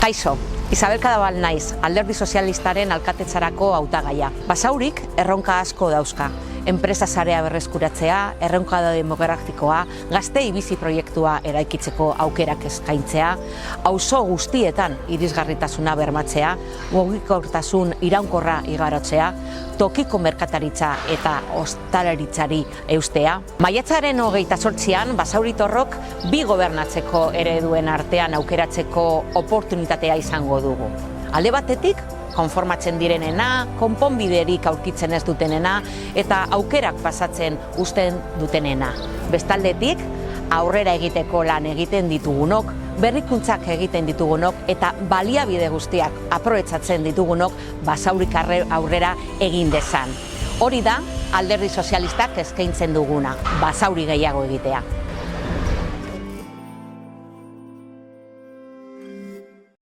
Kaixo, Isabel Kadabal naiz, Alderdi Sozialistaren alkatetzarako hautagaia. Basaurik erronka asko dauzka. Enpresa sarea berreskuratzea, erronka demografikoa, gaztei bizi proiektua eraikitzeko aukerak eskaintzea, auzo guztietan irisgarritasuna bermatzea, mugikortasun iraunkorra igarotzea, tokiko merkataritza eta ostalaritzari eustea. Maiatzaren 28an Basauritarrok bi gobernatzeko ereduen artean aukeratzeko oportunitatea izango dugu. Alde batetik, konformatzen direnena, konponbiderik aurkitzen ez dutenena eta aukerak pasatzen uzten dutenena. Bestaldetik, aurrera egiteko lan egiten ditugunok, berrikuntzak egiten ditugunok eta baliabide guztiak aprobetxatzen ditugunok Basaurik aurrera egin dezan. Hori da Alderdi Sozialistak eskaintzen duguna, Basauri gehiago egitea.